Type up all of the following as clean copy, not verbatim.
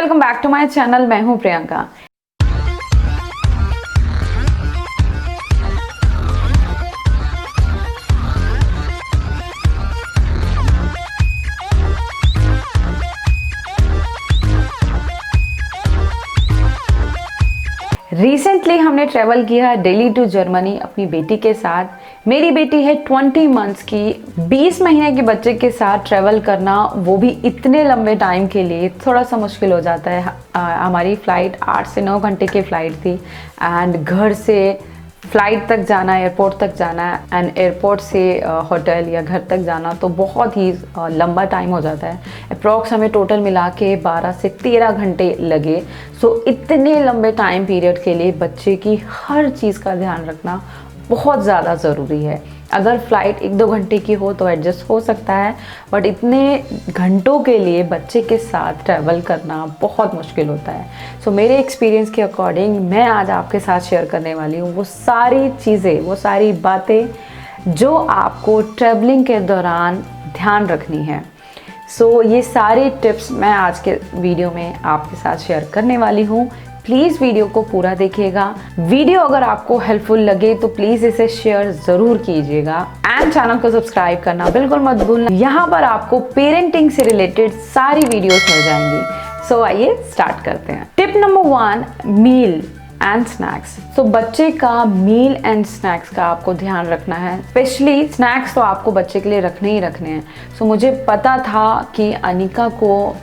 Welcome back to my channel. मैं हूं Priyanka. Recently हमने ट्रैवल किया दिल्ली टू जर्मनी अपनी बेटी के साथ। मेरी बेटी है 20 मंथ्स की। 20 महीने के बच्चे के साथ ट्रैवल करना, वो भी इतने लंबे टाइम के लिए, थोड़ा सा मुश्किल हो जाता है। हमारी फ़्लाइट 8 से 9 घंटे की फ़्लाइट थी एंड घर से फ़्लाइट तक जाना, एयरपोर्ट तक जाना एंड एयरपोर्ट से होटल या घर तक जाना तो बहुत ही लंबा टाइम हो जाता है। अप्रॉक्स हमें टोटल मिला के 12 से 13 घंटे लगे। सो इतने लंबे टाइम पीरियड के लिए बच्चे की हर चीज़ का ध्यान रखना बहुत ज़्यादा ज़रूरी है। अगर फ़्लाइट 1-2 घंटे की हो तो एडजस्ट हो सकता है, बट इतने घंटों के लिए बच्चे के साथ ट्रैवल करना बहुत मुश्किल होता है। सो मेरे एक्सपीरियंस के अकॉर्डिंग मैं आज आपके साथ शेयर करने वाली हूँ वो सारी चीज़ें, वो सारी बातें जो आपको ट्रैवलिंग के दौरान ध्यान रखनी है। सो ये सारे टिप्स मैं आज के वीडियो में आपके साथ शेयर करने वाली हूँ। प्लीज़ वीडियो को पूरा देखिएगा। वीडियो अगर आपको हेल्पफुल लगे तो प्लीज़ इसे शेयर ज़रूर कीजिएगा एंड चैनल को सब्सक्राइब करना बिल्कुल मत भूलना। यहाँ पर आपको पेरेंटिंग से रिलेटेड सारी वीडियोस मिल जाएंगी। सो आइए स्टार्ट करते हैं। Tip number 1, meal and snacks. तो बच्चे का मील एंड स्नैक्स का आपको ध्यान रखना है। स्पेशली स्नैक्स तो आपको बच्चे के लिए रखने ही रखने हैं। सो मुझे पता था कि अनिका को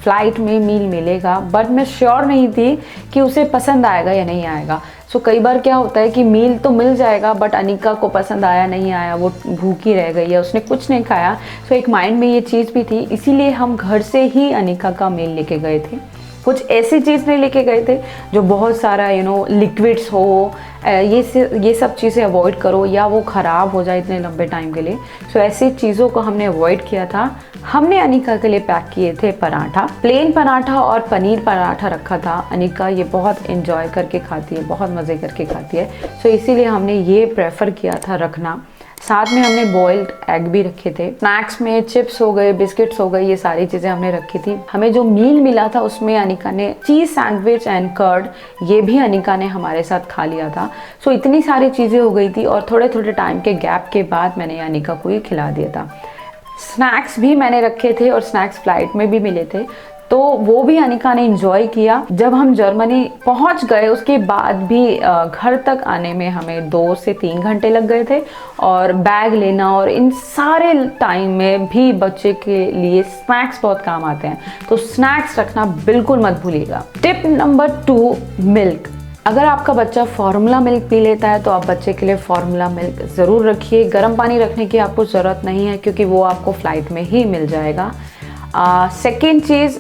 फ़्लाइट में मील मिलेगा, बट मैं श्योर नहीं थी कि उसे पसंद आएगा या नहीं आएगा। सो कई बार क्या होता है कि मील तो मिल जाएगा बट अनिका को पसंद आया नहीं आया, वो भूखी रह गई या उसने कुछ नहीं खाया। सो एक माइंड में ये चीज़ भी थी, इसीलिए हम घर से ही अनिका का मील लेके गए थे। कुछ ऐसी चीज़ नहीं लेके गए थे जो बहुत सारा लिक्विड्स हो, ये सब चीज़ें अवॉइड करो या वो ख़राब हो जाए इतने लंबे टाइम के लिए। सो ऐसी चीज़ों को हमने अवॉइड किया था। हमने अनिका के लिए पैक किए थे पराठा, प्लेन पराठा और पनीर पराठा रखा था। अनिका ये बहुत एंजॉय करके खाती है, बहुत मज़े करके खाती है। सो इसीलिए हमने ये प्रेफर किया था रखना। साथ में हमने बॉइल्ड एग भी रखे थे। स्नैक्स में चिप्स हो गए, बिस्किट्स हो गए, ये सारी चीज़ें हमने रखी थी। हमें जो मील मिला था उसमें अनिका ने चीज़ सैंडविच एंड कर्ड, ये भी अनिका ने हमारे साथ खा लिया था। सो इतनी सारी चीज़ें हो गई थी और थोड़े थोड़े टाइम के गैप के बाद मैंने अनिका को ये खिला दिया था। स्नैक्स भी मैंने रखे थे और स्नैक्स फ़्लाइट में भी मिले थे, तो वो भी अनिका ने एंजॉय किया। जब हम जर्मनी पहुंच गए उसके बाद भी घर तक आने में हमें 2 से 3 घंटे लग गए थे और बैग लेना और इन सारे टाइम में भी बच्चे के लिए स्नैक्स बहुत काम आते हैं। तो स्नैक्स रखना बिल्कुल मत भूलिएगा। Tip number 2, milk. अगर आपका बच्चा फार्मूला मिल्क पी लेता है तो आप बच्चे के लिए फार्मूला मिल्क ज़रूर रखिए। गर्म पानी रखने की आपको ज़रूरत नहीं है क्योंकि वो आपको फ़्लाइट में ही मिल जाएगा। सेकेंड चीज़,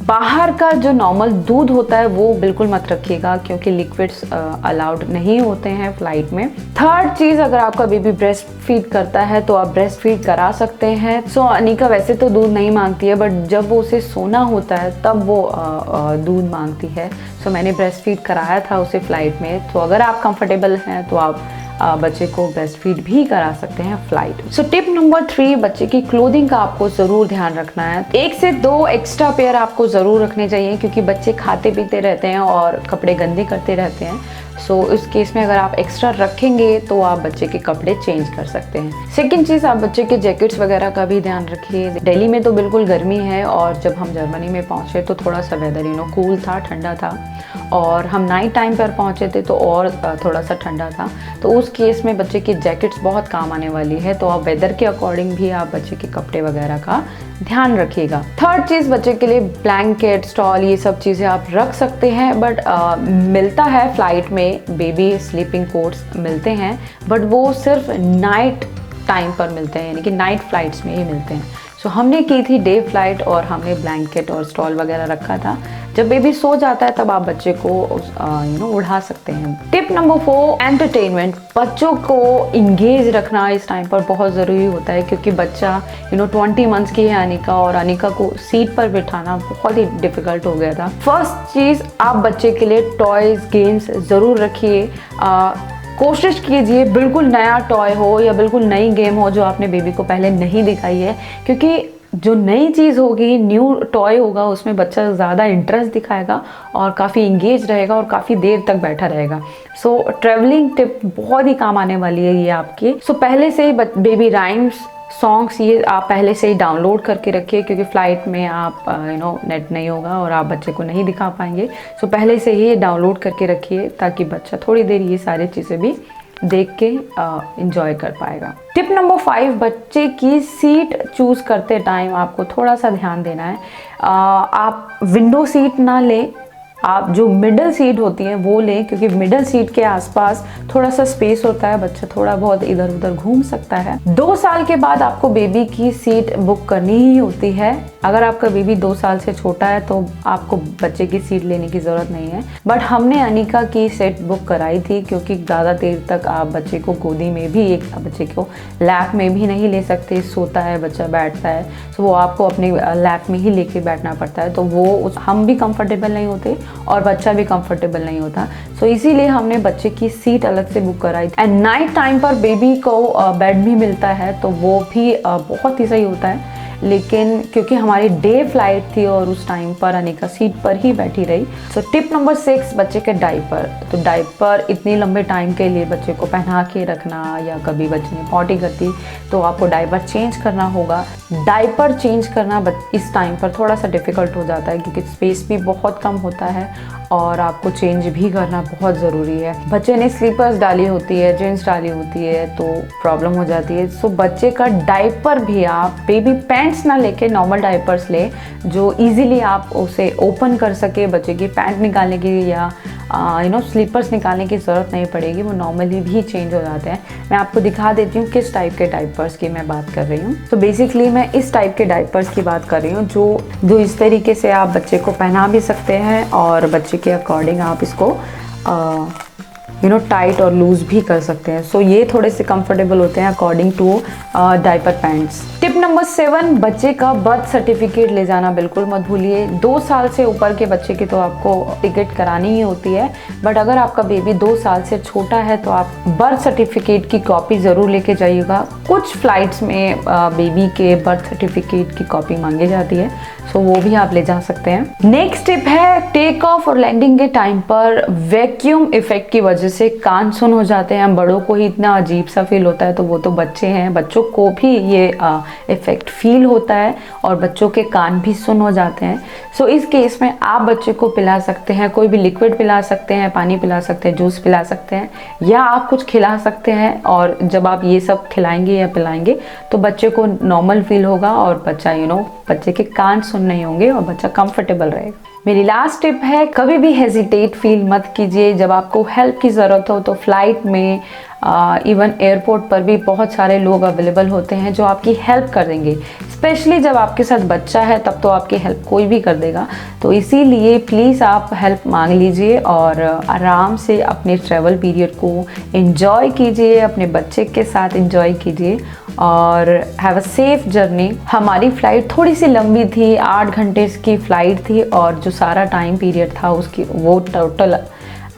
बाहर का जो नॉर्मल दूध होता है वो बिल्कुल मत रखिएगा क्योंकि लिक्विड्स अलाउड नहीं होते हैं फ़्लाइट में। थर्ड चीज़, अगर आपका बेबी ब्रेस्ट फीड करता है तो आप ब्रेस्ट फीड करा सकते हैं। सो अनिका वैसे तो दूध नहीं मांगती है, बट जब वो उसे सोना होता है तब वो दूध मांगती है। सो मैंने ब्रेस्ट फीड कराया था उसे फ़्लाइट में। तो अगर आप कंफर्टेबल हैं तो आप बच्चे को ब्रेस्ट फीड भी करा सकते हैं फ़्लाइट। सो टिप नंबर 3, बच्चे की क्लोथिंग का आपको ज़रूर ध्यान रखना है। 1 से 2 एक्स्ट्रा पेयर आपको ज़रूर रखने चाहिए क्योंकि बच्चे खाते पीते रहते हैं और कपड़े गंदे करते रहते हैं। सो इस केस में अगर आप एक्स्ट्रा रखेंगे तो आप बच्चे के कपड़े चेंज कर सकते हैं। सेकेंड चीज़, आप बच्चे के जैकेट्स वगैरह का भी ध्यान रखिए। दिल्ली में तो बिल्कुल गर्मी है और जब हम जर्मनी में पहुँचे तो थोड़ा सा वेदर कूल था, ठंडा था और हम नाइट टाइम पर पहुँचे थे तो और थोड़ा सा ठंडा था। तो उस केस में बच्चे की जैकेट्स बहुत काम आने वाली है। तो आप वेदर के अकॉर्डिंग भी आप बच्चे के कपड़े वगैरह का ध्यान रखिएगा। थर्ड चीज़, बच्चे के लिए ब्लैंकेट, स्टॉल, ये सब चीज़ें आप रख सकते हैं, बट मिलता है फ़्लाइट में बेबी स्लीपिंग कोट्स मिलते हैं, बट वो सिर्फ नाइट टाइम पर मिलते हैं, यानी कि नाइट फ़्लाइट्स में ही मिलते हैं। सो हमने की थी डे फ्लाइट और हमने ब्लैंकेट और स्टॉल वगैरह रखा था। जब बेबी सो जाता है तब आप बच्चे को उड़ा सकते हैं। Tip number 4, entertainment. बच्चों को इंगेज रखना इस टाइम पर बहुत ज़रूरी होता है क्योंकि बच्चा 20 मंथ्स की है अनिका, और अनिका को सीट पर बिठाना बहुत ही डिफ़िकल्ट हो गया था। फर्स्ट चीज़, आप बच्चे के लिए टॉयज़, गेम्स ज़रूर रखिए। कोशिश कीजिए बिल्कुल नया टॉय हो या बिल्कुल नई गेम हो जो आपने बेबी को पहले नहीं दिखाई है, क्योंकि जो नई चीज़ होगी, न्यू टॉय होगा, उसमें बच्चा ज़्यादा इंटरेस्ट दिखाएगा और काफ़ी इंगेज रहेगा और काफ़ी देर तक बैठा रहेगा। सो ट्रैवलिंग टिप बहुत ही काम आने वाली है ये आपकी। सो पहले से ही बेबी राइम्स सॉन्ग्स ये आप पहले से ही डाउनलोड करके रखिए, क्योंकि फ़्लाइट में आप नेट नहीं होगा और आप बच्चे को नहीं दिखा पाएंगे। सो पहले से ही डाउनलोड करके रखिए ताकि बच्चा थोड़ी देर ये सारी चीज़ें भी देख के इंजॉय कर पाएगा। टिप नंबर 5, बच्चे की सीट चूज़ करते टाइम आपको थोड़ा सा ध्यान देना है। आप विंडो सीट ना लें, आप जो मिडल सीट होती है वो लें, क्योंकि मिडल सीट के आसपास थोड़ा सा स्पेस होता है, बच्चा थोड़ा बहुत इधर उधर घूम सकता है। 2 साल के बाद आपको बेबी की सीट बुक करनी ही होती है। अगर आपका बेबी 2 साल से छोटा है तो आपको बच्चे की सीट लेने की ज़रूरत नहीं है, बट हमने अनिका की सीट बुक कराई थी, क्योंकि ज़्यादा देर तक आप बच्चे को गोदी में भी, एक बच्चे को लैप में भी नहीं ले सकते, सोता है बच्चा, बैठता है, तो वो आपको अपने लैप में ही लेके बैठना पड़ता है, तो वो हम भी कंफर्टेबल नहीं होते और बच्चा भी कंफर्टेबल नहीं होता। सो इसीलिए हमने बच्चे की सीट अलग से बुक कराई थी। एंड नाइट टाइम पर बेबी को बेड भी मिलता है, तो वो भी बहुत ही सही होता है। लेकिन क्योंकि हमारी डे फ्लाइट थी और उस टाइम पर अनिका सीट पर ही बैठी रही। सो टिप नंबर 6, बच्चे के डाइपर। तो डाइपर इतने लंबे टाइम के लिए बच्चे को पहना के रखना, या कभी बच्चे ने पॉटी करती तो आपको डाइपर चेंज करना होगा। डाइपर चेंज करना इस टाइम पर थोड़ा सा डिफ़िकल्ट हो जाता है, क्योंकि स्पेस भी बहुत कम होता है और आपको चेंज भी करना बहुत ज़रूरी है। बच्चे ने स्लीपर्स डाली होती है, जीन्स डाली होती है, तो प्रॉब्लम हो जाती है। सो बच्चे का डाइपर भी आप बेबी पैंट्स ना लेके नॉर्मल डाइपर्स ले, जो इजीली आप उसे ओपन कर सके। बच्चे की पैंट निकालने की या स्लीपर्स निकालने की ज़रूरत नहीं पड़ेगी, वो नॉर्मली भी चेंज हो जाते हैं। मैं आपको दिखा देती हूँ किस टाइप के डाइपर्स की मैं बात कर रही हूँ। तो बेसिकली मैं इस टाइप के डाइपर्स की बात कर रही हूँ, जो इस तरीके से आप बच्चे को पहना भी सकते हैं और बच्चे के अकॉर्डिंग आप इसको टाइट और लूज भी कर सकते हैं। सो ये थोड़े से कंफर्टेबल होते हैं according to diaper pants. Tip number 7, बच्चे का बर्थ सर्टिफिकेट ले जाना बिल्कुल मत भूलिए। 2 साल से ऊपर के बच्चे की तो आपको टिकट करानी ही होती है, बट अगर आपका बेबी 2 साल से छोटा है तो आप बर्थ सर्टिफिकेट की कॉपी ज़रूर लेके जाइएगा। कुछ फ्लाइट्स में बेबी के बर्थ सर्टिफिकेट की कॉपी मांगी जाती है, सो वो भी आप ले जा सकते हैं। नेक्स्ट टिप है, टेक ऑफ और लैंडिंग के टाइम पर वैक्यूम इफेक्ट की वजह से कान सुन हो जाते हैं। बड़ों को ही इतना अजीब सा फील होता है, तो वो तो बच्चे हैं, बच्चों को भी ये इफेक्ट फील होता है और बच्चों के कान भी सुन हो जाते हैं। सो इस केस में आप बच्चे को पिला सकते हैं, कोई भी लिक्विड पिला सकते हैं, पानी पिला सकते हैं, जूस पिला सकते हैं, या आप कुछ खिला सकते हैं। और जब आप ये सब खिलाएंगे या पिलाएंगे तो बच्चे को नॉर्मल फील होगा और बच्चा बच्चे के कान सुन नहीं होंगे और बच्चा कंफर्टेबल रहेगा। मेरी लास्ट टिप है, कभी भी हेजिटेट फील मत कीजिए। जब आपको हेल्प की ज़रूरत हो तो फ्लाइट में, इवन एयरपोर्ट पर भी बहुत सारे लोग अवेलेबल होते हैं जो आपकी हेल्प कर देंगे। स्पेशली जब आपके साथ बच्चा है तब तो आपकी हेल्प कोई भी कर देगा। तो इसीलिए प्लीज़ आप हेल्प मांग लीजिए और आराम से अपने ट्रैवल पीरियड को एंजॉय कीजिए, अपने बच्चे के साथ एंजॉय कीजिए और हैव अ सेफ जर्नी। हमारी फ़्लाइट थोड़ी सी लंबी थी, 8 घंटे की फ़्लाइट थी और जो सारा टाइम पीरियड था उसकी वो टोटल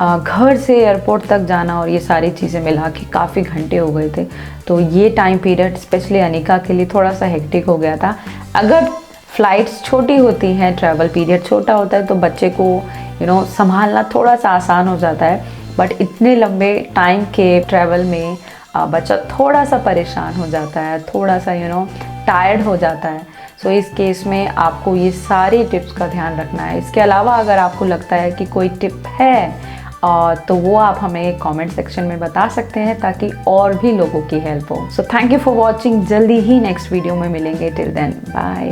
घर से एयरपोर्ट तक जाना और ये सारी चीज़ें मिला के काफ़ी घंटे हो गए थे। तो ये टाइम पीरियड स्पेशली अनिका के लिए थोड़ा सा हेक्टिक हो गया था। अगर फ़्लाइट्स छोटी होती हैं, ट्रैवल पीरियड छोटा होता है तो बच्चे को संभालना थोड़ा सा आसान हो जाता है, बट इतने लंबे टाइम के ट्रैवल में बच्चा थोड़ा सा परेशान हो जाता है, थोड़ा सा टायर्ड हो जाता है। सो इस केस में आपको ये सारी टिप्स का ध्यान रखना है। इसके अलावा अगर आपको लगता है कि कोई टिप है तो वो आप हमें कमेंट सेक्शन में बता सकते हैं ताकि और भी लोगों की हेल्प हो। So thank you for watching. जल्दी ही नेक्स्ट वीडियो में मिलेंगे। Till then bye.